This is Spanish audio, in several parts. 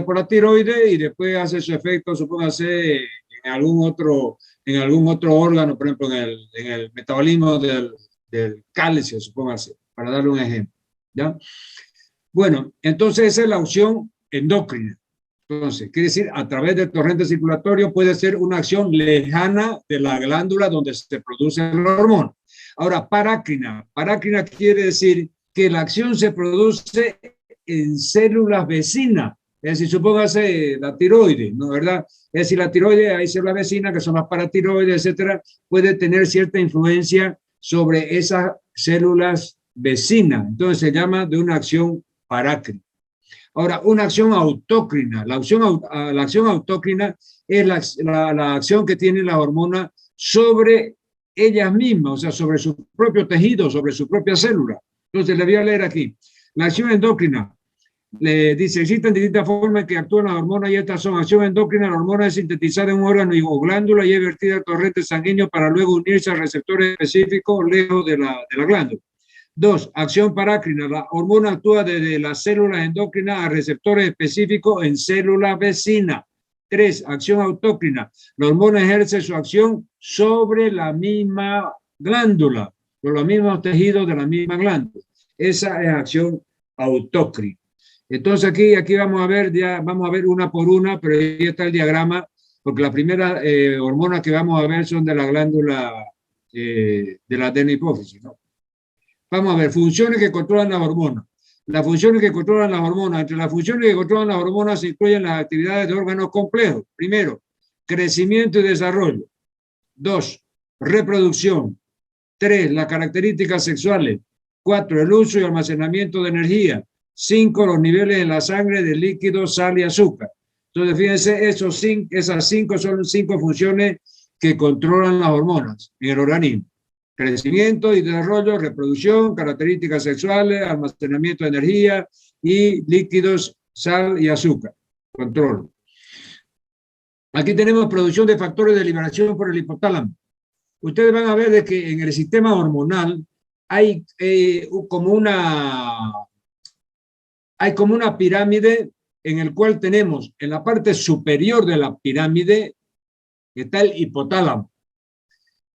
por la tiroides y después hace su efecto, supóngase, en algún otro órgano, por ejemplo, en el metabolismo del calcio, supóngase, para darle un ejemplo, ¿ya? Bueno, entonces esa es la opción endocrina. Entonces, quiere decir, a través del torrente circulatorio puede ser una acción lejana de la glándula donde se produce la hormona. Ahora, parácrina. Parácrina quiere decir que la acción se produce en células vecinas. Es decir, supóngase la tiroides, ¿no? ¿Verdad? Es decir, la tiroides, hay células vecinas que son las paratiroides, etcétera, puede tener cierta influencia sobre esas células vecinas. Entonces se llama de una acción parácrina. Ahora, una acción autócrina. La acción autócrina es la acción que tiene la hormona sobre ellas mismas, o sea, sobre su propio tejido, sobre su propia célula. Entonces, le voy a leer aquí. La acción endocrina, le dice, existen distintas formas que actúan las hormonas y estas son acción endocrina. La hormona es sintetizada en un órgano o glándula y es vertida al torrente sanguíneo para luego unirse a receptores específicos lejos de la glándula. 2. Acción parácrina. La hormona actúa desde las células endocrinas a receptores específicos en células vecinas. 3. Acción autócrina. La hormona ejerce su acción sobre la misma glándula, por los mismos tejidos de la misma glándula. Esa es acción autócrina. Entonces aquí vamos a ver una por una, pero ahí está el diagrama, porque la primera hormona que vamos a ver son de la glándula de la adenohipófisis, ¿no? Vamos a ver, funciones que controlan las hormonas. Las funciones que controlan las hormonas. Entre las funciones que controlan las hormonas se incluyen las actividades de órganos complejos. Primero, crecimiento y desarrollo. 2, reproducción. 3, las características sexuales. 4, el uso y almacenamiento de energía. 5, los niveles en la sangre de líquido, sal y azúcar. Entonces, fíjense, esas 5 son 5 funciones que controlan las hormonas en el organismo. Crecimiento y desarrollo, reproducción, características sexuales, almacenamiento de energía y líquidos, sal y azúcar. Control. Aquí tenemos producción de factores de liberación por el hipotálamo. Ustedes van a ver de que en el sistema hormonal hay como una pirámide en el cual tenemos en la parte superior de la pirámide está el hipotálamo.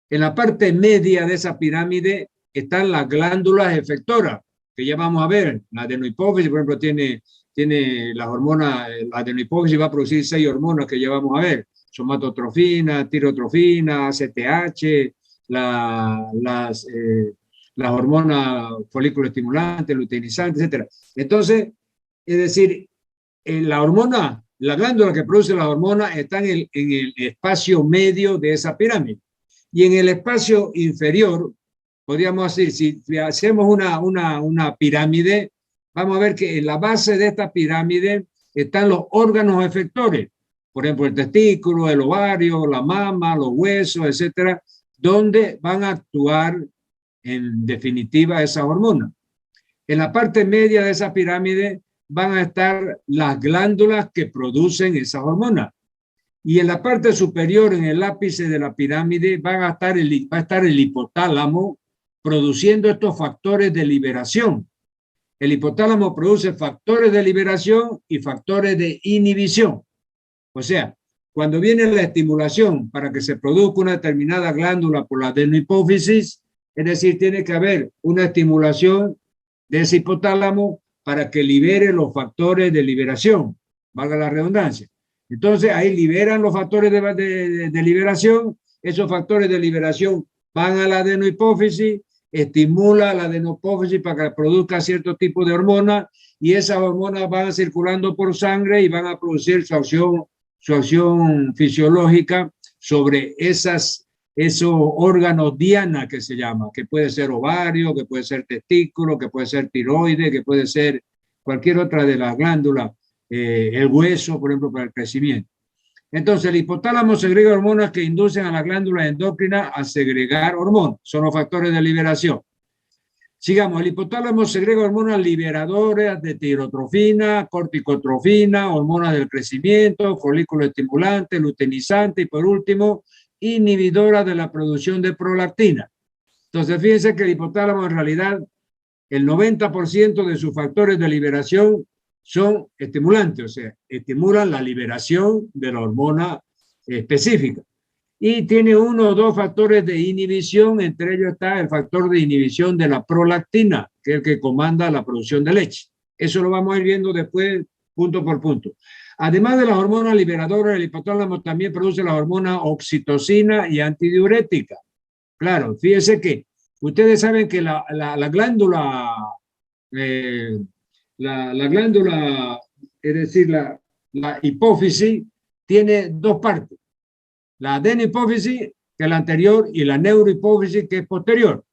En la parte media de esa pirámide están las glándulas efectoras, que ya vamos a ver. La adenohipófisis, por ejemplo, tiene las hormonas, la adenohipófisis va a producir 6 hormonas que ya vamos a ver. Somatotrofina, tirotrofina, ACTH, las hormonas folículo estimulantes, luteinizantes, etc. Entonces, es decir, la glándula que produce las hormonas está en el espacio medio de esa pirámide. Y en el espacio inferior, podríamos decir, si hacemos una pirámide, vamos a ver que en la base de esta pirámide están los órganos efectores. Por ejemplo, el testículo, el ovario, la mama, los huesos, etcétera, donde van a actuar en definitiva esas hormonas. En la parte media de esa pirámide van a estar las glándulas que producen esas hormonas. Y en la parte superior, en el ápice de la pirámide, va a estar el hipotálamo produciendo estos factores de liberación. El hipotálamo produce factores de liberación y factores de inhibición. O sea, cuando viene la estimulación para que se produzca una determinada glándula por la adenohipófisis, es decir, tiene que haber una estimulación de ese hipotálamo para que libere los factores de liberación, valga la redundancia. Entonces ahí liberan los factores de liberación, esos factores de liberación van a la adenohipófisis, estimula la adenohipófisis para que produzca cierto tipo de hormonas y esas hormonas van circulando por sangre y van a producir su acción fisiológica sobre esos órganos diana que se llama, que puede ser ovario, que puede ser testículo, que puede ser tiroides, que puede ser cualquier otra de las glándulas, el hueso, por ejemplo, para el crecimiento. Entonces, el hipotálamo segrega hormonas que inducen a la glándula endocrina a segregar hormonas. Son los factores de liberación. Sigamos, el hipotálamo segrega hormonas liberadoras de tirotrofina, corticotrofina, hormonas del crecimiento, folículo estimulante, luteinizante y por último, inhibidora de la producción de prolactina. Entonces, fíjense que el hipotálamo en realidad, el 90% de sus factores de liberación son estimulantes, o sea, estimulan la liberación de la hormona específica. Y tiene uno o dos factores de inhibición, entre ellos está el factor de inhibición de la prolactina, que es el que comanda la producción de leche. Eso lo vamos a ir viendo después, punto por punto. Además de las hormonas liberadoras, el hipotálamo también produce la hormona oxitocina y antidiurética. Claro, fíjense que ustedes saben que la glándula, la glándula, es decir, la hipófisis, tiene dos partes. La adenopófisis, que es la anterior, y la neurohipófisis, que es posterior.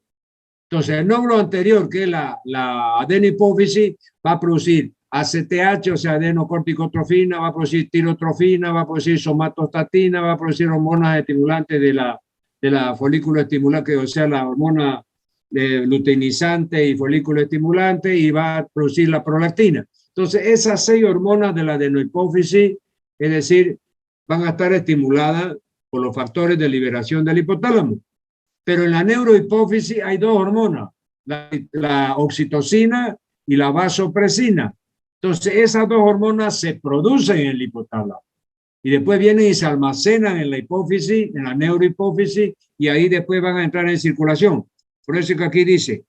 Entonces, el nódulo anterior, que es la adenopófisis, va a producir ACTH, o sea, adenocorticotrofina, va a producir tirotrofina, va a producir somatostatina, va a producir hormonas estimulantes de la folículo estimulante, o sea, la hormona luteinizante y folículo estimulante, y va a producir la prolactina. Entonces, esas 6 hormonas de la adenohipófisis, es decir, van a estar estimuladas por los factores de liberación del hipotálamo. Pero en la neurohipófisis hay 2 hormonas, la oxitocina y la vasopresina. Entonces, esas 2 hormonas se producen en el hipotálamo y después vienen y se almacenan en la hipófisis, en la neurohipófisis, y ahí después van a entrar en circulación. Por eso que aquí dice,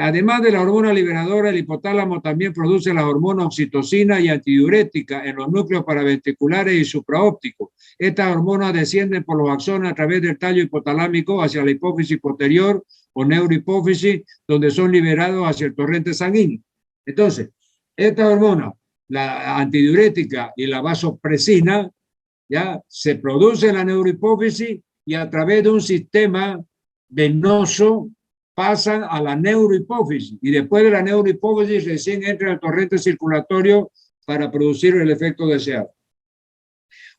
además de la hormona liberadora, el hipotálamo también produce la hormona oxitocina y antidiurética en los núcleos paraventriculares y supraópticos. Estas hormonas descienden por los axones a través del tallo hipotalámico hacia la hipófisis posterior o neurohipófisis, donde son liberados hacia el torrente sanguíneo. Entonces, esta hormona, la antidiurética y la vasopresina, ya se produce en la neurohipófisis y a través de un sistema venoso pasan a la neurohipófisis y después de la neurohipófisis recién entra el torrente circulatorio para producir el efecto deseado.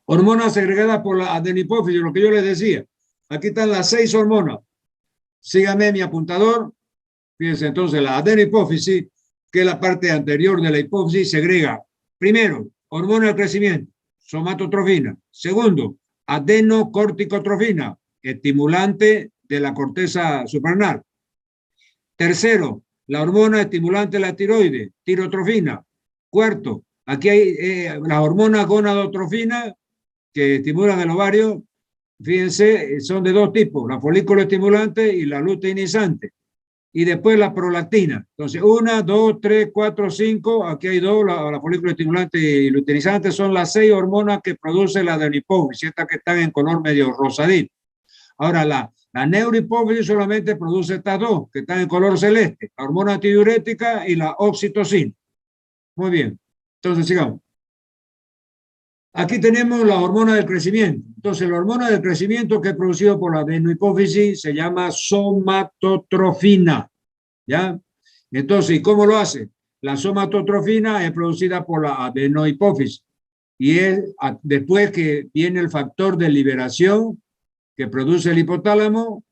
Hormonas segregadas por la adenopófisis, lo que yo les decía. Aquí están las 6 hormonas. Síganme mi apuntador. Fíjense, entonces la adenopófisis, que es la parte anterior de la hipófisis, segrega primero hormona del crecimiento, somatotrofina. Segundo, adenocorticotrofina, estimulante de la corteza suprarrenal. Tercero, la hormona estimulante de la tiroides, tirotrofina. Cuarto, aquí hay la hormona gonadotrofina que estimulan el ovario. Fíjense, son de 2 tipos, la folículo estimulante y la luteinizante. Y después la prolactina. Entonces, 1, 2, 3, 4, 5, aquí hay 2, la folículo estimulante y luteinizante son las 6 hormonas que produce la adenopófisis, estas que están en color medio rosadito. Ahora, la neurohipófisis solamente produce estas 2, que están en color celeste, la hormona antidiurética y la oxitocina. Muy bien, entonces sigamos. Aquí tenemos la hormona del crecimiento. Entonces, la hormona del crecimiento que es producido por la adenohipófisis se llama somatotrofina, ¿ya? Entonces, ¿y cómo lo hace? La somatotrofina es producida por la adenohipófisis y es después que viene el factor de liberación que produce el hipotálamo,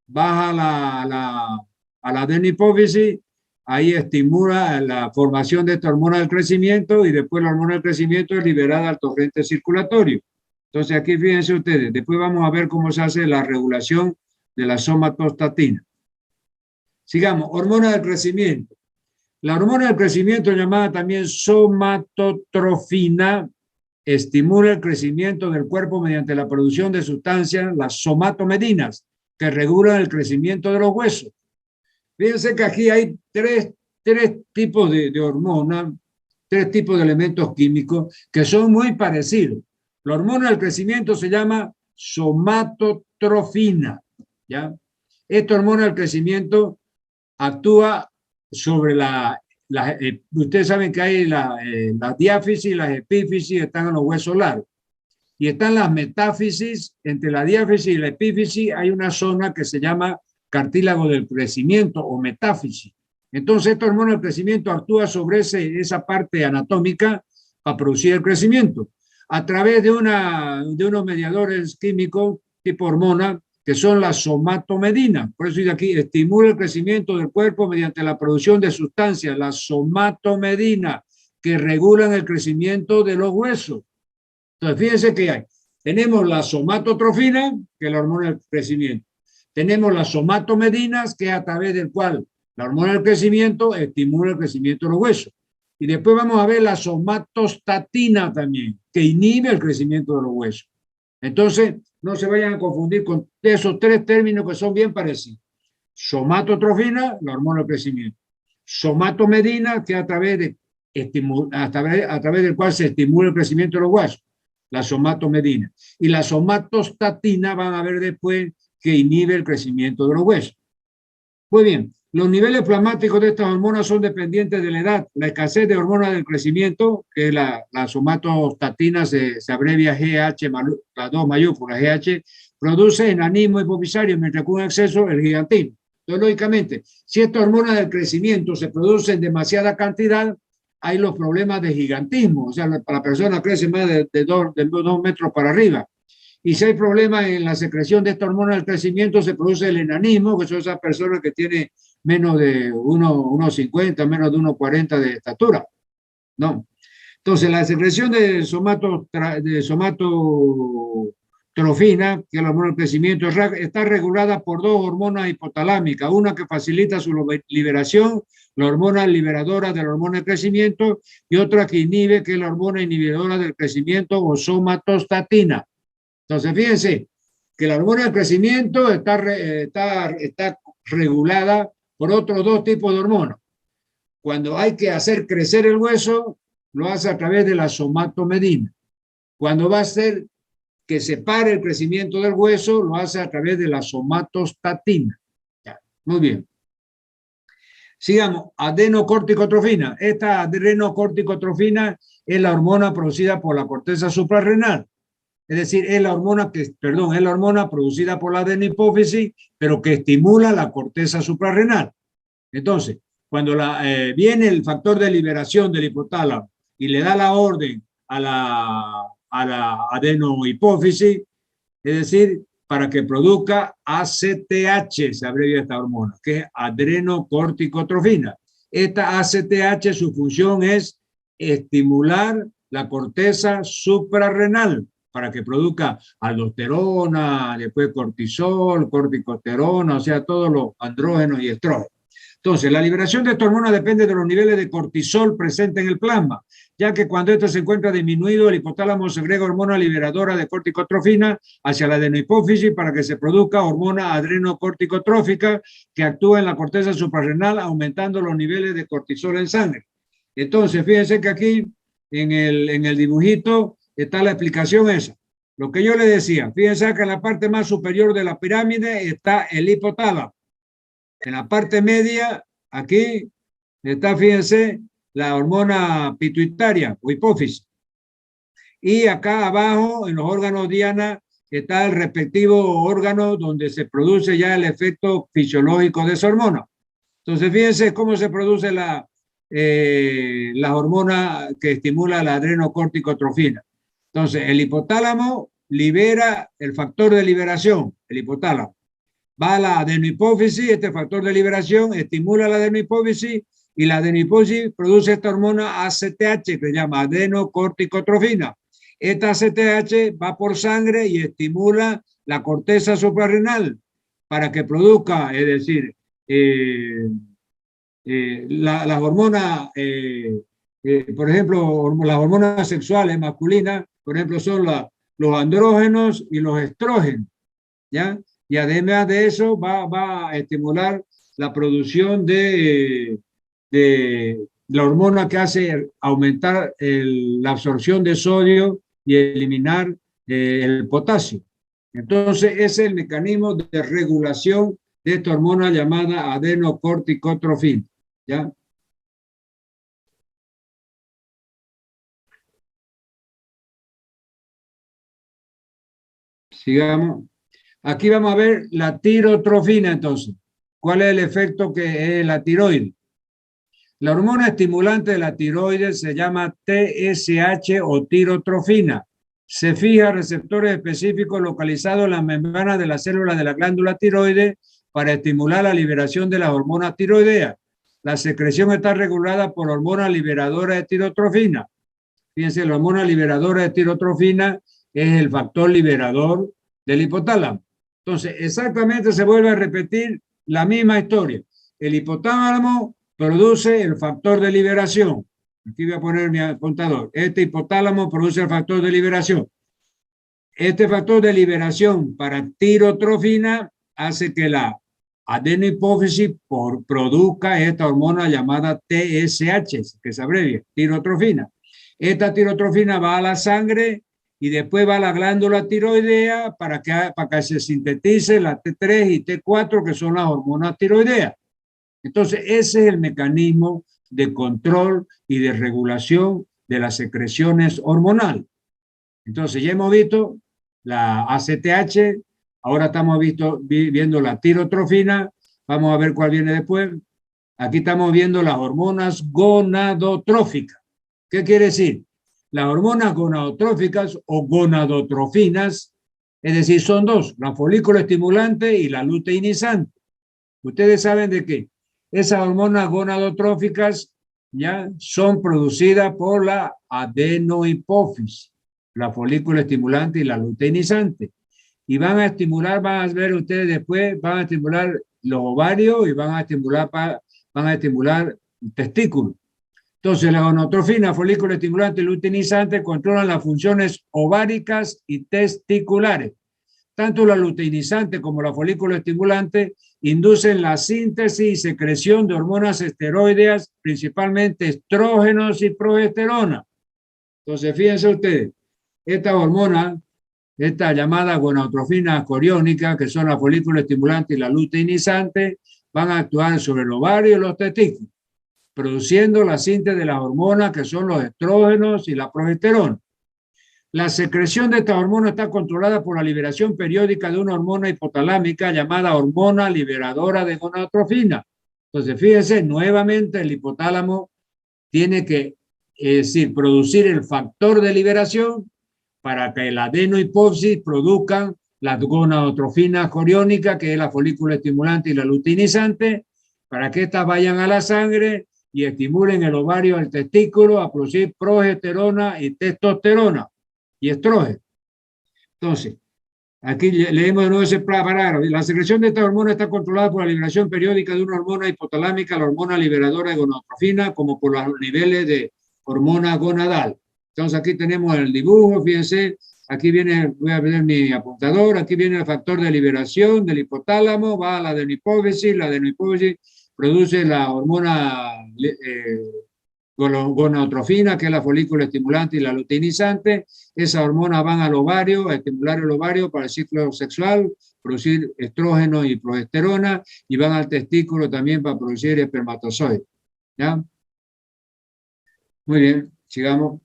baja a la adenopófisis, ahí estimula la formación de esta hormona del crecimiento y después la hormona del crecimiento es liberada al torrente circulatorio. Entonces aquí fíjense ustedes, después vamos a ver cómo se hace la regulación de la somatostatina. Sigamos, hormona del crecimiento. La hormona del crecimiento, llamada también somatotrofina, estimula el crecimiento del cuerpo mediante la producción de sustancias, las somatomedinas, que regulan el crecimiento de los huesos. Fíjense que aquí hay tres tipos de hormonas, 3 tipos de elementos químicos que son muy parecidos. La hormona del crecimiento se llama somatotrofina, ¿ya? Esta hormona del crecimiento actúa sobre ustedes saben que hay la diáfisis y las epífisis, están en los huesos largos. Y están las metáfisis, entre la diáfisis y la epífisis hay una zona que se llama cartílago del crecimiento o metáfisis. Entonces, esta hormona del crecimiento actúa sobre esa parte anatómica para producir el crecimiento a través de unos mediadores químicos tipo hormona que son las somatomedinas. Por eso dice aquí, estimula el crecimiento del cuerpo mediante la producción de sustancias, las somatomedinas, que regulan el crecimiento de los huesos. Entonces, fíjense que hay. Tenemos la somatotrofina, que es la hormona del crecimiento. Tenemos las somatomedinas, que es a través del cual la hormona del crecimiento estimula el crecimiento de los huesos. Y después vamos a ver la somatostatina también, que inhibe el crecimiento de los huesos. Entonces, no se vayan a confundir con esos tres términos que son bien parecidos. Somatotrofina, la hormona del crecimiento. Somatomedina, que a través del cual se estimula el crecimiento de los huesos, la somatomedina. Y la somatostatina van a ver después que inhibe el crecimiento de los huesos. Muy bien, los niveles plasmáticos de estas hormonas son dependientes de la edad. La escasez de hormonas del crecimiento, que es la somatostatina, se abrevia GH, las dos mayúsculas GH, produce enanismo hipofisario, mientras que un exceso el gigantismo. Entonces, lógicamente, si esta hormona del crecimiento se produce en demasiada cantidad, hay los problemas de gigantismo, o sea, la persona crece más de 2 metros para arriba. Y si hay problemas en la secreción de esta hormona del crecimiento, se produce el enanismo, que son esas personas que tienen menos de 1,50, menos de 1,40 de estatura. ¿No? Entonces, la secreción de somatotrofina, que es la hormona del crecimiento, está regulada por dos hormonas hipotalámicas, una que facilita su liberación, la hormona liberadora de la hormona del crecimiento, y otra que inhibe, que es la hormona inhibidora del crecimiento o somatostatina. Entonces, fíjense que la hormona del crecimiento está regulada por otros dos tipos de hormonas. Cuando hay que hacer crecer el hueso, lo hace a través de la somatomedina. Cuando va a hacer que se pare el crecimiento del hueso, lo hace a través de la somatostatina. Ya, muy bien. Sigamos, adenocorticotrofina. Esta adenocorticotrofina es la hormona producida por la corteza suprarrenal. Es decir, es la hormona producida por la adenohipófisis, pero que estimula la corteza suprarrenal. Entonces, cuando viene el factor de liberación del hipotálamo y le da la orden a la adenohipófisis, es decir, para que produzca ACTH, se abrevia esta hormona, que es adrenocorticotrofina. Esta ACTH, su función es estimular la corteza suprarrenal para que produzca aldosterona, después cortisol, corticosterona, o sea, todos los andrógenos y estrógenos. Entonces, la liberación de esta hormona depende de los niveles de cortisol presentes en el plasma, ya que cuando este se encuentra disminuido, el hipotálamo segrega hormona liberadora de corticotrofina hacia la adenohipófisis para que se produzca hormona adrenocorticotrófica que actúa en la corteza suprarrenal, aumentando los niveles de cortisol en sangre. Entonces, fíjense que aquí en el dibujito está la explicación esa. Lo que yo le decía, fíjense que en la parte más superior de la pirámide está el hipotálamo. En la parte media, aquí, está, fíjense, la hormona pituitaria o hipófisis. Y acá abajo, en los órganos diana, está el respectivo órgano donde se produce ya el efecto fisiológico de esa hormona. Entonces, fíjense cómo se produce la hormona que estimula la adrenocorticotrofina. Entonces, el hipotálamo libera el factor de liberación, el hipotálamo. Va a la adenohipófisis, este factor de liberación estimula la adenohipófisis y la adenohipófisis produce esta hormona ACTH que se llama adenocorticotrofina. Esta ACTH va por sangre y estimula la corteza suprarrenal para que produzca, es decir, las hormonas, por ejemplo, las hormonas sexuales masculinas, por ejemplo, son los andrógenos y los estrógenos, ¿ya? Y además de eso va a estimular la producción de la hormona que hace aumentar la absorción de sodio y eliminar el potasio. Entonces, ese es el mecanismo de regulación de esta hormona llamada adenocorticotrofina, ¿ya? Sigamos. Aquí vamos a ver la tirotrofina, entonces. ¿Cuál es el efecto que es la tiroides? La hormona estimulante de la tiroides se llama TSH o tirotrofina. Se fija receptores específicos localizados en las membranas de las células de la glándula tiroides para estimular la liberación de las hormonas tiroideas. La secreción está regulada por hormona liberadora de tirotrofina. Fíjense, la hormona liberadora de tirotrofina es el factor liberador del hipotálamo. Entonces, exactamente se vuelve a repetir la misma historia. El hipotálamo produce el factor de liberación. Aquí voy a poner mi apuntador. Este hipotálamo produce el factor de liberación. Este factor de liberación para tirotrofina hace que la adenohipófisis produzca esta hormona llamada TSH, que se abrevia, tirotrofina. Esta tirotrofina va a la sangre y después va a la glándula tiroidea para que se sintetice la T3 y T4, que son las hormonas tiroideas. Entonces, ese es el mecanismo de control y de regulación de las secreciones hormonales. Entonces, ya hemos visto la ACTH, ahora estamos viendo la tirotrofina, vamos a ver cuál viene después. Aquí estamos viendo las hormonas gonadotróficas. ¿Qué quiere decir? Las hormonas gonadotróficas o gonadotrofinas, es decir, son dos, la folículo estimulante y la luteinizante. Ustedes saben de qué. Esas hormonas gonadotróficas ya son producidas por la adenohipófisis, la folículo estimulante y la luteinizante. Y van a estimular, van a ver ustedes después, van a estimular los ovarios y van a estimular el testículo. Entonces, la gonadotrofina, folículo estimulante y luteinizante controlan las funciones ováricas y testiculares. Tanto la luteinizante como la folículo estimulante inducen la síntesis y secreción de hormonas esteroideas, principalmente estrógenos y progesterona. Entonces, fíjense ustedes, estas hormonas, esta llamada gonadotrofina coriónica, que son la folículo estimulante y la luteinizante, van a actuar sobre el ovario y los testículos, produciendo la síntesis de las hormonas que son los estrógenos y la progesterona. La secreción de esta hormona está controlada por la liberación periódica de una hormona hipotalámica llamada hormona liberadora de gonadotrofina. Entonces, fíjense, nuevamente el hipotálamo tiene que, es decir, producir el factor de liberación para que la adenohipófisis produzcan la gonadotrofina coriónica, que es la folículo estimulante y la luteinizante, para que éstas vayan a la sangre y estimulen el ovario del testículo a producir progesterona y testosterona y estrógeno. Entonces, aquí leemos de nuevo ese parágrafo. La secreción de esta hormona está controlada por la liberación periódica de una hormona hipotalámica, la hormona liberadora de gonadotrofina, como por los niveles de hormona gonadal. Entonces, aquí tenemos el dibujo, fíjense, aquí viene, voy a ver mi apuntador, aquí viene el factor de liberación del hipotálamo, va a la adenohipófisis produce la hormona gonadotrofina, que es la folículo estimulante y la luteinizante. Esas hormonas van al ovario, a estimular el ovario para el ciclo sexual, producir estrógeno y progesterona, y van al testículo también para producir espermatozoides. ¿Ya? Muy bien, sigamos.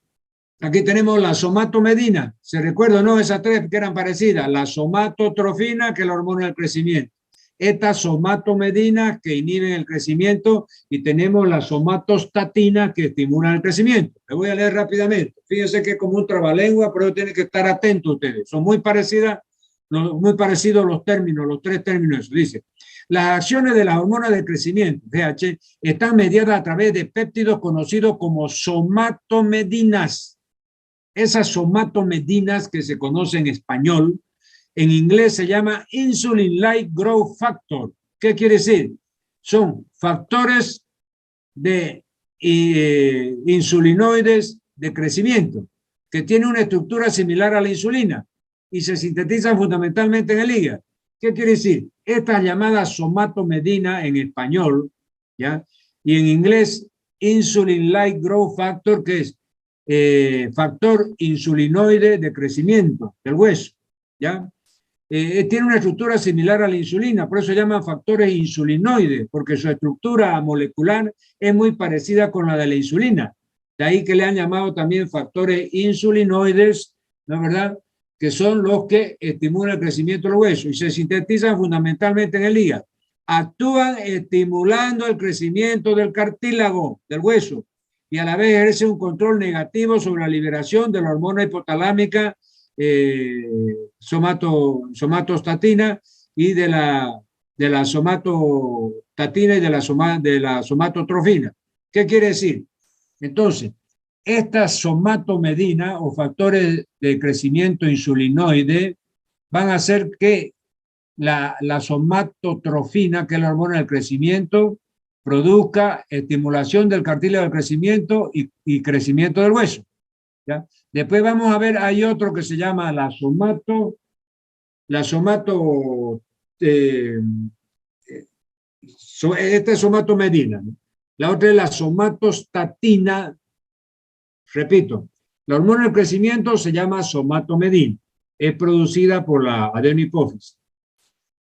Aquí tenemos la somatomedina. ¿Se recuerda, no? Esas tres que eran parecidas. La somatotrofina, que es la hormona del crecimiento. Estas somatomedinas que inhiben el crecimiento, y tenemos la somatostatina que estimulan el crecimiento. Me voy a leer rápidamente. Fíjense que es como un trabalengua, pero tienen que estar atentos ustedes. Son muy parecidos los términos, los tres términos. Dice, las acciones de las hormonas de crecimiento, GH, están mediadas a través de péptidos conocidos como somatomedinas. Esas somatomedinas que se conocen en español, en inglés se llama Insulin-like growth factor. ¿Qué quiere decir? Son factores de insulinoides de crecimiento que tienen una estructura similar a la insulina y se sintetizan fundamentalmente en el hígado. ¿Qué quiere decir? Esta llamada somatomedina en español, ¿ya? Y en inglés Insulin-like growth factor, que es factor insulinoide de crecimiento del hueso, ¿ya? Tiene una estructura similar a la insulina, por eso se llaman factores insulinoides, porque su estructura molecular es muy parecida con la de la insulina. De ahí que le han llamado también factores insulinoides, ¿no es verdad? Que son los que estimulan el crecimiento del hueso y se sintetizan fundamentalmente en el hígado. Actúan estimulando el crecimiento del cartílago, del hueso, y a la vez ejerce un control negativo sobre la liberación de la hormona hipotalámica somatostatina y de la somatostatina y de la somatotrofina. ¿Qué quiere decir? Entonces, estas somatomedina o factores de crecimiento insulinoide van a hacer que la somatotrofina, que es la hormona del crecimiento, produzca estimulación del cartílago del crecimiento y crecimiento del hueso. ¿Ya? Después vamos a ver, hay otro que se llama la esta es somatomedina, ¿no? La otra es la somatostatina. Repito, la hormona del crecimiento se llama somatomedina, es producida por la adenohipófisis.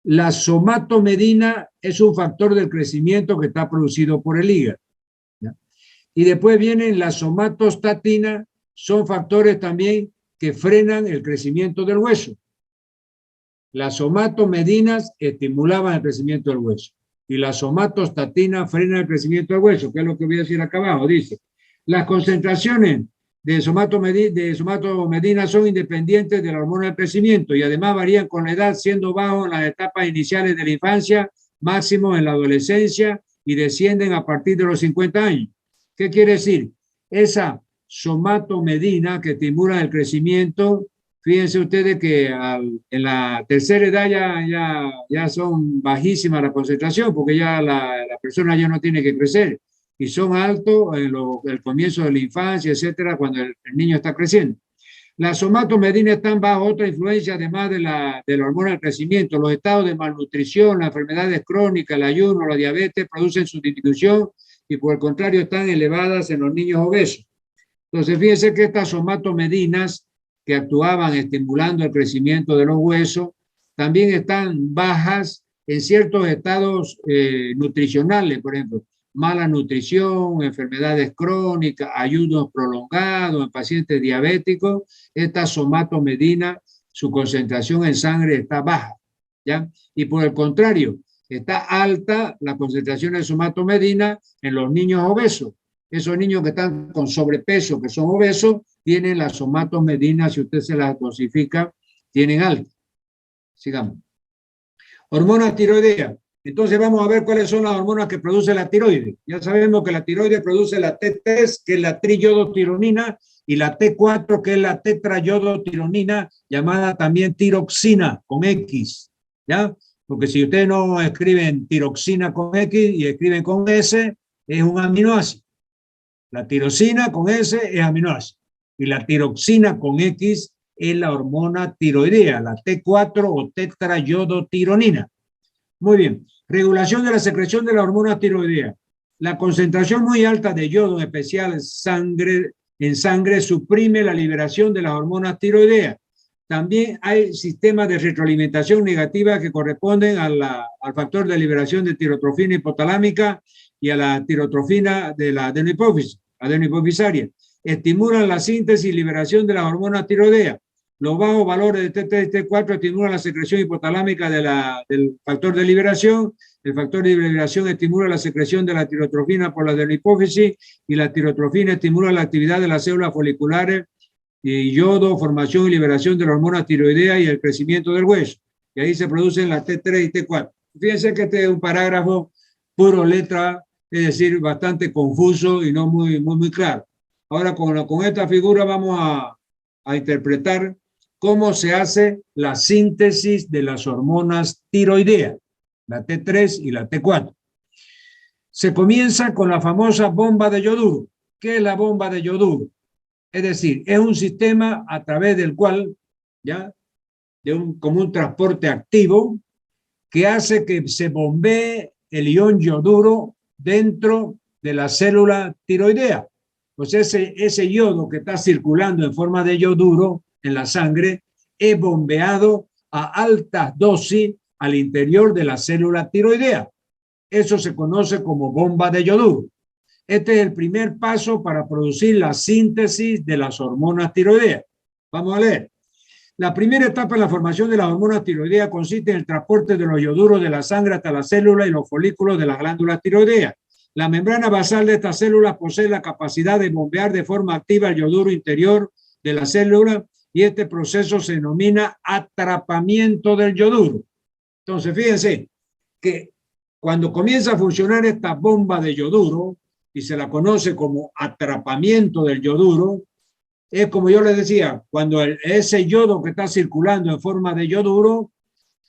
La somatomedina es un factor del crecimiento que está producido por el hígado, ¿ya? Y después vienen la somatostatina, son factores también que frenan el crecimiento del hueso. Las somatomedinas estimulaban el crecimiento del hueso y la somatostatina frena el crecimiento del hueso, que es lo que voy a decir acá abajo. Dice, las concentraciones de somatomedina son independientes de la hormona del crecimiento y además varían con la edad, siendo bajos en las etapas iniciales de la infancia, máximo en la adolescencia y descienden a partir de los 50 años. ¿Qué quiere decir? Esa somatomedina que estimula el crecimiento, fíjense ustedes que en la tercera edad ya son bajísimas la concentración porque ya la persona ya no tiene que crecer y son altos en el comienzo de la infancia, etcétera, cuando el niño está creciendo. Las somatomedinas están bajo otra influencia además de la hormona del crecimiento. Los estados de malnutrición, las enfermedades crónicas, el ayuno, la diabetes producen su disminución y por el contrario están elevadas en los niños obesos. Entonces fíjense que estas somatomedinas que actuaban estimulando el crecimiento de los huesos, también están bajas en ciertos estados nutricionales, por ejemplo, mala nutrición, enfermedades crónicas, ayunos prolongados en pacientes diabéticos. Esta somatomedina, su concentración en sangre está baja, ¿ya? Y por el contrario, está alta la concentración de somatomedina en los niños obesos. Esos niños que están con sobrepeso, que son obesos, tienen la somatomedina, si usted se las dosifica, tienen alta. Sigamos. Hormonas tiroideas. Entonces vamos a ver cuáles son las hormonas que produce la tiroides. Ya sabemos que la tiroides produce la T3, que es la triyodotironina, y la T4, que es la tetrayodotironina, llamada también tiroxina, con X, ¿ya? Porque si ustedes no escriben tiroxina con X y escriben con S, es un aminoácido. La tirosina con S es aminoácido y la tiroxina con X es la hormona tiroidea, la T4 o tetrayodotironina. Muy bien, regulación de la secreción de la hormona tiroidea. La concentración muy alta de yodo, en especial en sangre, suprime la liberación de las hormonas tiroideas. También hay sistemas de retroalimentación negativa que corresponden al factor de liberación de tirotrofina hipotalámica y a la tirotrofina de la adenohipofisaria. Estimulan la síntesis y liberación de las hormonas tiroideas. Los bajos valores de T3 y T4 estimulan la secreción hipotalámica del factor de liberación. El factor de liberación estimula la secreción de la tirotrofina por la adenohipófisis y la tirotrofina estimula la actividad de las células foliculares y yodo, formación y liberación de la hormona tiroidea y el crecimiento del hueso. Y ahí se producen las T3 y T4. Fíjense que este es un parágrafo puro letra, es decir, bastante confuso y no muy claro. Ahora con esta figura vamos a interpretar cómo se hace la síntesis de las hormonas tiroideas, la T3 y la T4. Se comienza con la famosa bomba de yoduro. ¿Qué es la bomba de yoduro? Es decir, es un sistema a través del cual, ¿ya? Como un transporte activo que hace que se bombee el ion yoduro dentro de la célula tiroidea. Pues ese yodo que está circulando en forma de yoduro en la sangre es bombeado a altas dosis al interior de la célula tiroidea. Eso se conoce como bomba de yoduro. Este es el primer paso para producir la síntesis de las hormonas tiroideas. Vamos a leer. La primera etapa en la formación de las hormonas tiroideas consiste en el transporte de los yoduros de la sangre hasta la célula y los folículos de las glándulas tiroideas. La membrana basal de estas células posee la capacidad de bombear de forma activa el yoduro interior de la célula y este proceso se denomina atrapamiento del yoduro. Entonces, fíjense que cuando comienza a funcionar esta bomba de yoduro, y se la conoce como atrapamiento del yoduro, es como yo les decía, cuando ese yodo que está circulando en forma de yoduro,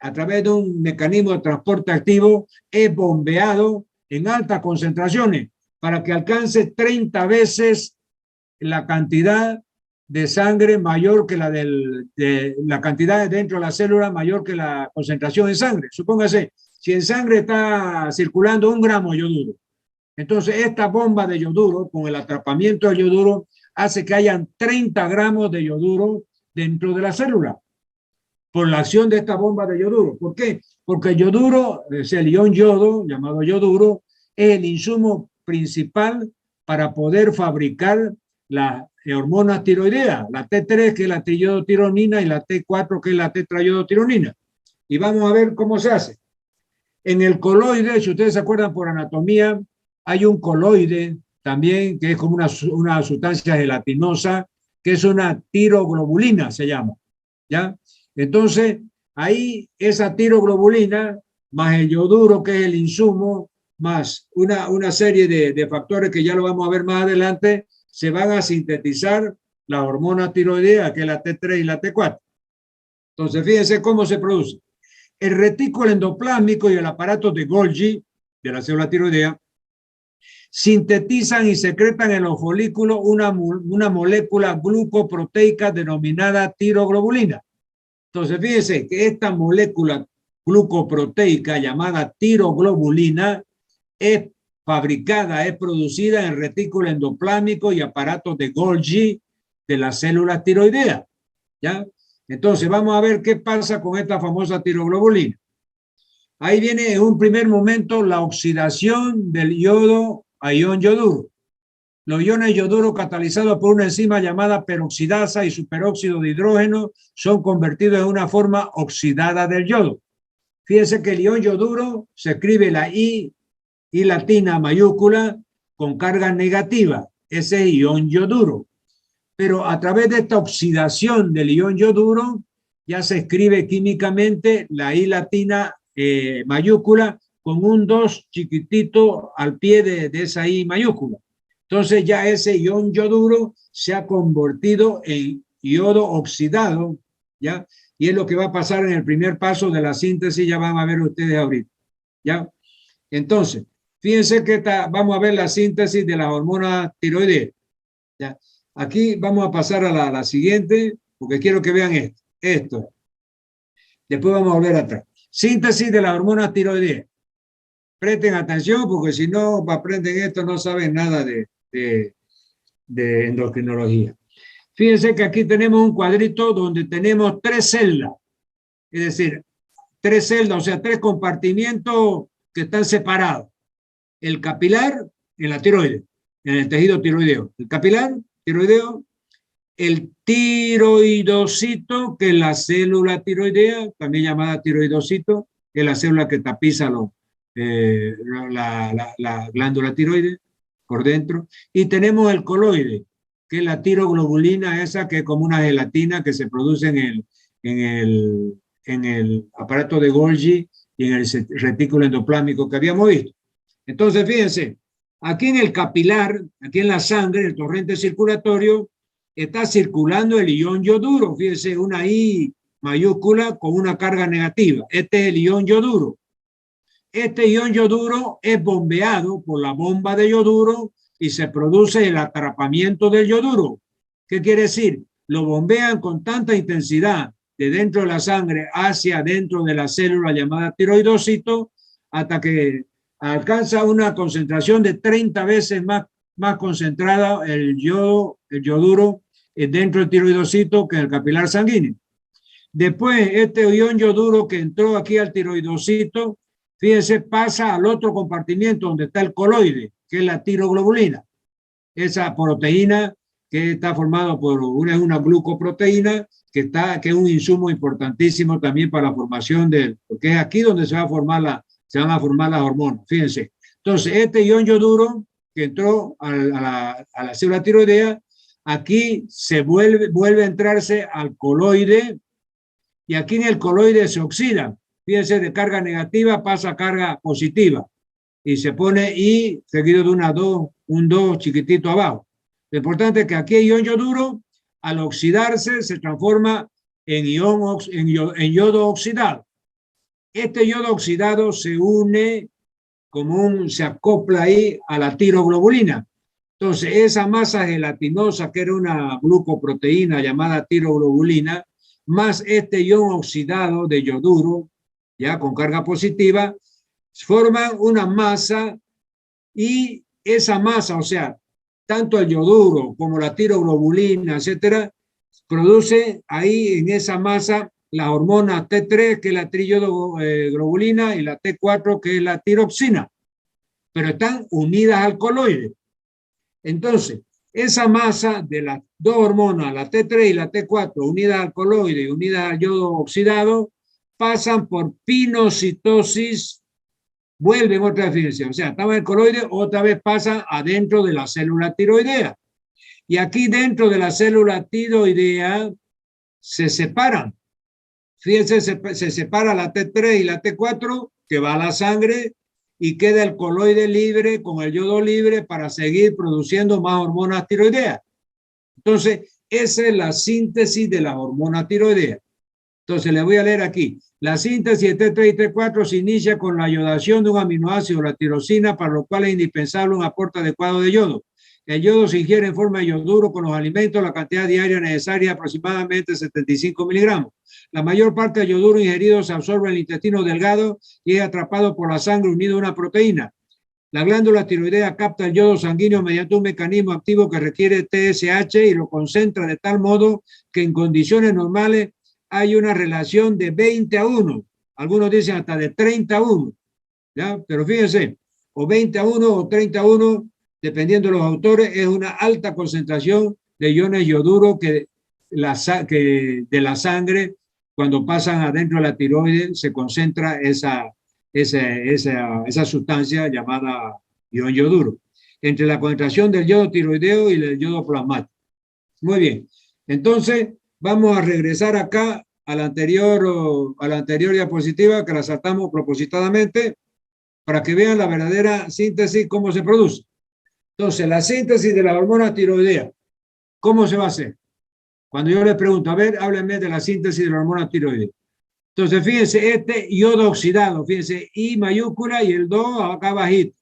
a través de un mecanismo de transporte activo, es bombeado en altas concentraciones para que alcance 30 veces la cantidad de sangre mayor que la cantidad dentro de la célula mayor que la concentración en sangre. Supóngase, si en sangre está circulando 1 gramo de yoduro, entonces esta bomba de yoduro, con el atrapamiento del yoduro, hace que hayan 30 gramos de yoduro dentro de la célula por la acción de esta bomba de yoduro. ¿Por qué? Porque el yoduro, es el ion yodo, llamado yoduro, es el insumo principal para poder fabricar la hormona tiroidea, la T3, que es la triiodotironina, y la T4, que es la tetraiodotironina. Y vamos a ver cómo se hace. En el coloide, si ustedes se acuerdan por anatomía, hay un coloide también, que es como una sustancia gelatinosa, que es una tiroglobulina, se llama, ¿ya? Entonces, ahí esa tiroglobulina, más el yoduro, que es el insumo, más una serie de factores que ya lo vamos a ver más adelante, se van a sintetizar la hormona tiroidea, que es la T3 y la T4. Entonces, fíjense cómo se produce. El retículo endoplásmico y el aparato de Golgi, de la célula tiroidea, sintetizan y secretan en los folículos una molécula glucoproteica denominada tiroglobulina. Entonces, fíjense que esta molécula glucoproteica llamada tiroglobulina es fabricada, es producida en el retículo endoplásmico y aparatos de Golgi de la célula tiroidea, ¿ya? Entonces, vamos a ver qué pasa con esta famosa tiroglobulina. Ahí viene en un primer momento la oxidación del yodo a ion yoduro. Los iones yoduro catalizados por una enzima llamada peroxidasa y superóxido de hidrógeno son convertidos en una forma oxidada del yodo. Fíjense que el ion yoduro se escribe la I latina mayúscula con carga negativa. Ese es ion yoduro. Pero a través de esta oxidación del ion yoduro ya se escribe químicamente la I latina mayúscula con un 2 chiquitito al pie de esa I mayúscula. Entonces ya ese ion yoduro se ha convertido en yodo oxidado, ¿ya? Y es lo que va a pasar en el primer paso de la síntesis, ya van a ver ustedes ahorita, ¿ya? Entonces, fíjense que vamos a ver la síntesis de la hormona tiroidea, ¿ya? Aquí vamos a pasar a la siguiente, porque quiero que vean esto. Después vamos a volver atrás. Síntesis de la hormona tiroidea. Presten atención, porque si no aprenden esto, no saben nada de endocrinología. Fíjense que aquí tenemos un cuadrito donde tenemos 3 celdas, es decir, 3 celdas, o sea, 3 compartimientos que están separados. El capilar en la tiroide, en el tejido tiroideo. El capilar tiroideo, el tiroidocito, que es la célula tiroidea, también llamada tiroidocito, que es la célula que tapiza la glándula tiroide por dentro, y tenemos el coloide, que es la tiroglobulina esa, que es como una gelatina que se produce en el aparato de Golgi y en el retículo endoplásmico que habíamos visto. Entonces, fíjense, aquí en el capilar, aquí en la sangre, en el torrente circulatorio, está circulando el ion yoduro. Fíjense, una I mayúscula con una carga negativa. Este es el ion yoduro. Este ion yoduro es bombeado por la bomba de yoduro y se produce el atrapamiento del yoduro. ¿Qué quiere decir? Lo bombean con tanta intensidad de dentro de la sangre hacia dentro de la célula llamada tiroidocito hasta que alcanza una concentración de 30 veces más concentrada el yoduro dentro del tiroidocito que en el capilar sanguíneo. Después, este ion yoduro que entró aquí al tiroidocito, fíjense, pasa al otro compartimiento donde está el coloide, que es la tiroglobulina. Esa proteína que está formada por una glucoproteína que es un insumo importantísimo también para la formación porque es aquí donde se van a formar las hormonas. Fíjense. Entonces, este ion yoduro que entró a la célula tiroidea, aquí se vuelve a entrarse al coloide y aquí en el coloide se oxida. Fíjense, de carga negativa pasa a carga positiva y se pone I seguido de un 2 chiquitito abajo. Lo importante es que aquí el ion yoduro, al oxidarse, se transforma en yodo oxidado. Este yodo oxidado se une se acopla ahí a la tiroglobulina. Entonces, esa masa gelatinosa, que era una glucoproteína llamada tiroglobulina, más este ion oxidado de yoduro, ya con carga positiva, forman una masa, y esa masa, o sea, tanto el yoduro como la tiroglobulina, etcétera, produce ahí en esa masa la hormona T3, que es la triyodoglobulina, y la T4, que es la tiroxina, pero están unidas al coloide. Entonces, esa masa de las dos hormonas, la T3 y la T4, unidas al coloide y unidas al yodo oxidado, pasan por pinocitosis, vuelven otra vez, fíjense, o sea, estaba en el coloide, otra vez pasa adentro de la célula tiroidea. Y aquí dentro de la célula tiroidea se separan. Fíjense, se separa la T3 y la T4, que va a la sangre, y queda el coloide libre con el yodo libre para seguir produciendo más hormonas tiroideas. Entonces, esa es la síntesis de la hormona tiroidea. Entonces, le voy a leer aquí. La síntesis de T3 y T4 se inicia con la iodación de un aminoácido, la tirosina, para lo cual es indispensable un aporte adecuado de yodo. El yodo se ingiere en forma de yoduro con los alimentos, la cantidad diaria necesaria es aproximadamente 75 miligramos. La mayor parte del yoduro ingerido se absorbe en el intestino delgado y es atrapado por la sangre unido a una proteína. La glándula tiroidea capta el yodo sanguíneo mediante un mecanismo activo que requiere TSH y lo concentra de tal modo que en condiciones normales hay una relación de 20:1. Algunos dicen hasta de 30:1. ¿Ya? Pero fíjense, o 20:1 o 30:1, dependiendo de los autores, es una alta concentración de iones yoduro que de la sangre, cuando pasan adentro de la tiroides, se concentra esa sustancia llamada ion yoduro, entre la concentración del yodo tiroideo y el yodo plasmático. Muy bien, entonces vamos a regresar acá a la anterior diapositiva, que la saltamos propositadamente, para que vean la verdadera síntesis, cómo se produce. Entonces, la síntesis de la hormona tiroidea, ¿cómo se va a hacer? Cuando yo les pregunto, a ver, háblenme de la síntesis de la hormona tiroidea. Entonces, fíjense, este yodo oxidado, fíjense, I mayúscula y el 2 acá bajito.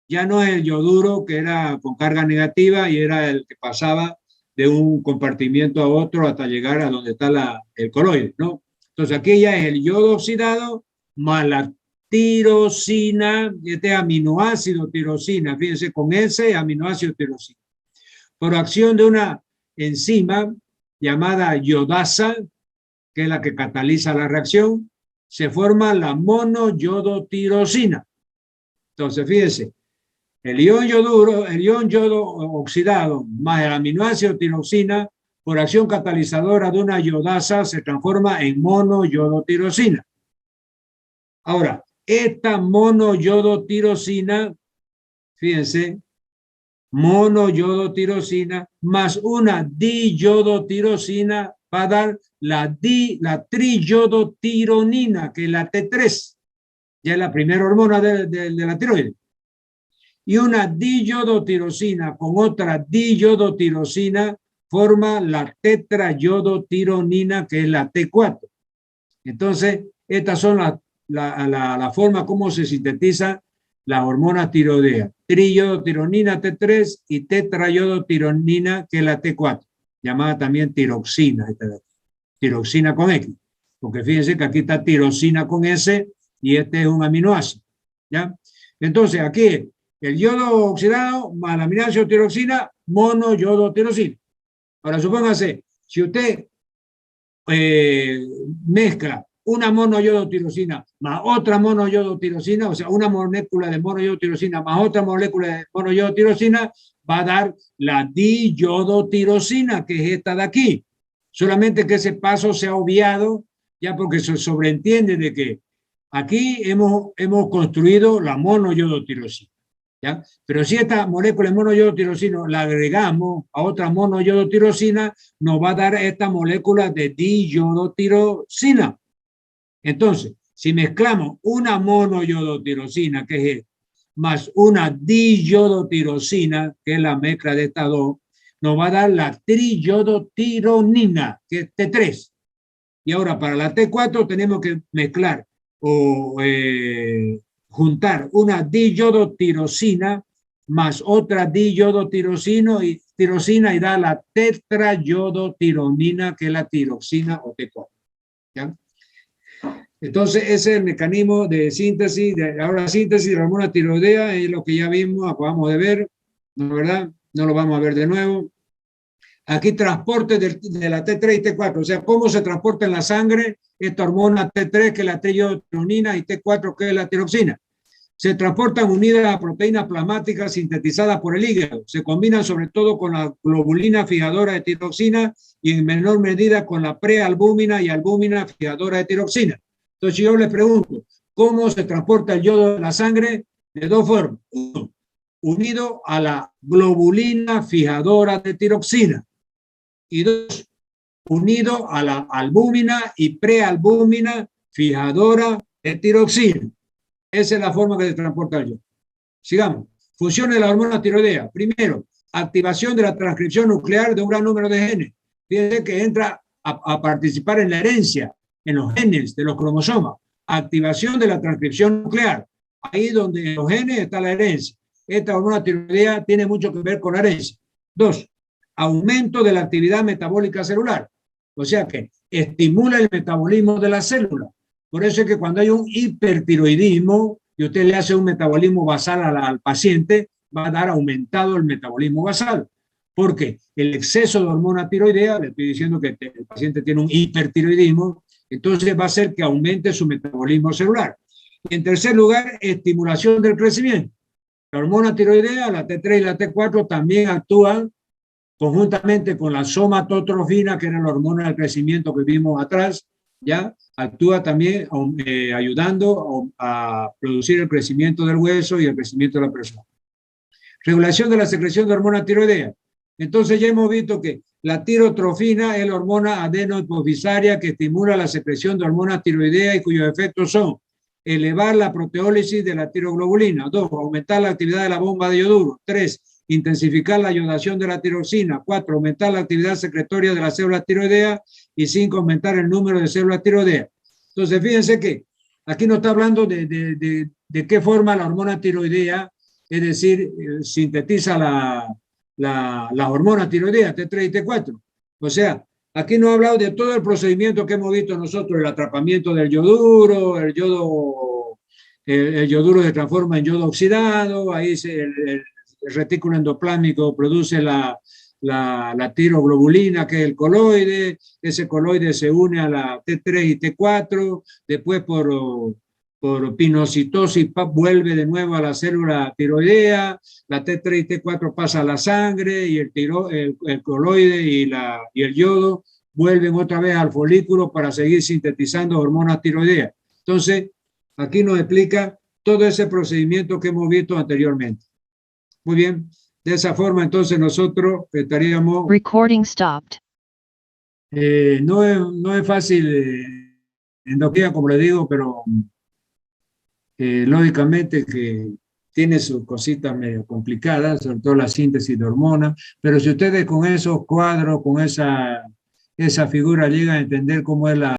Ya no es el yoduro, que era con carga negativa y era el que pasaba de un compartimiento a otro hasta llegar a donde está el coloide, ¿no? Entonces, aquí ya es el yodo oxidado más la tirosina, este aminoácido tirosina, fíjense, con ese aminoácido tirosina, por acción de una enzima llamada yodasa, que es la que cataliza la reacción, se forma la monoyodotirosina. Entonces, fíjense, el ion yodo oxidado más el aminoácido tiroxina, por acción catalizadora de una yodasa, se transforma en monoyodotirosina. Ahora, esta monoyodotirosina, fíjense, monoyodotirosina más una diyodotirosina va a dar la triyodotironina, que es la T3, ya es la primera hormona de la tiroides. Y una diyodotirosina con otra diyodotirosina forma la tetrayodotironina, que es la T4. Entonces, estas son la forma como se sintetiza la hormona tiroidea. Triyodotironina T3 y tetrayodotironina, que es la T4, llamada también tiroxina, tiroxina con X, porque fíjense que aquí está tirosina con S y este es un aminoácido, ¿ya? Entonces, aquí el yodo oxidado más la aminoácido tiroxina, monoyodotirosina. Ahora, supóngase, si usted mezcla una monoyodotirosina más otra monoyodotirosina, o sea, una molécula de monoyodotirosina más otra molécula de monoyodotirosina, va a dar la diyodotirosina, que es esta de aquí. Solamente que ese paso se ha obviado, ya porque se sobreentiende de que aquí hemos construido la monoyodotirosina, ¿ya? Pero si esta molécula de monoyodotirosina la agregamos a otra monoyodotirosina, nos va a dar esta molécula de diyodotirosina. Entonces, si mezclamos una monoyodotirosina, que es más una diyodotirosina, que es la mezcla de estas dos, nos va a dar la triyodotironina, que es T3. Y ahora para la T4 tenemos que mezclar juntar una diyodotirosina más otra diyodotirosina y da la tetrayodotironina, que es la tiroxina o T4. ¿Ya? Entonces, ese es el mecanismo de síntesis. Ahora, síntesis de la hormona tiroidea es lo que ya vimos, acabamos de ver, ¿no, verdad? No lo vamos a ver de nuevo. Aquí transporte de la T3 y T4, o sea, cómo se transporta en la sangre esta hormona T3, que es la triiotironina, y T4, que es la tiroxina. Se transportan unidas a proteínas plasmáticas sintetizadas por el hígado. Se combinan sobre todo con la globulina fijadora de tiroxina y en menor medida con la prealbúmina y albúmina fijadora de tiroxina. Entonces yo les pregunto, ¿cómo se transporta el yodo en la sangre? De dos formas. Uno, unido a la globulina fijadora de tiroxina. Y dos, unido a la albúmina y prealbúmina fijadora de tiroxina. Esa es la forma que se transporta el yodo. Sigamos. Funciones de la hormona tiroidea. Primero, activación de la transcripción nuclear de un gran número de genes. Fíjense que entra a participar en la herencia, en los genes de los cromosomas. Activación de la transcripción nuclear. Ahí donde en los genes está la herencia. Esta hormona tiroidea tiene mucho que ver con la herencia. Dos, aumento de la actividad metabólica celular. O sea que estimula el metabolismo de la célula. Por eso es que cuando hay un hipertiroidismo y usted le hace un metabolismo basal al paciente, va a dar aumentado el metabolismo basal. Porque el exceso de hormona tiroidea, le estoy diciendo que el paciente tiene un hipertiroidismo, entonces va a hacer que aumente su metabolismo celular. Y en tercer lugar, estimulación del crecimiento. La hormona tiroidea, la T3 y la T4, también actúan conjuntamente con la somatotrofina, que era la hormona del crecimiento que vimos atrás, ¿ya? Actúa también ayudando a producir el crecimiento del hueso y el crecimiento de la persona. Regulación de la secreción de hormona tiroidea. Entonces ya hemos visto que la tirotrofina es la hormona adenohipofisaria que estimula la secreción de hormona tiroidea y cuyos efectos son elevar la proteólisis de la tiroglobulina, 2, aumentar la actividad de la bomba de yoduro, 3, intensificar la iodación de la tiroxina, 4, aumentar la actividad secretoria de las células tiroideas y 5, aumentar el número de células tiroideas. Entonces, fíjense que aquí nos está hablando de qué forma la hormona tiroidea, es decir, sintetiza la hormona tiroidea, T3 y T4. O sea, aquí nos ha hablado de todo el procedimiento que hemos visto nosotros, el atrapamiento del yoduro, el yoduro se transforma en yodo oxidado, ahí el retículo endoplámico produce la tiroglobulina, que es el coloide, ese coloide se une a la T3 y T4, después por pinocitosis vuelve de nuevo a la célula tiroidea, la T3 y T4 pasa a la sangre y el coloide y el yodo vuelven otra vez al folículo para seguir sintetizando hormonas tiroideas. Entonces, aquí nos explica todo ese procedimiento que hemos visto anteriormente. Muy bien, de esa forma entonces nosotros estaríamos... Recording stopped. No es fácil endocrina, como le digo, pero lógicamente que tiene sus cositas medio complicadas, sobre todo la síntesis de hormonas, pero si ustedes con esos cuadros, con esa figura llegan a entender cómo es la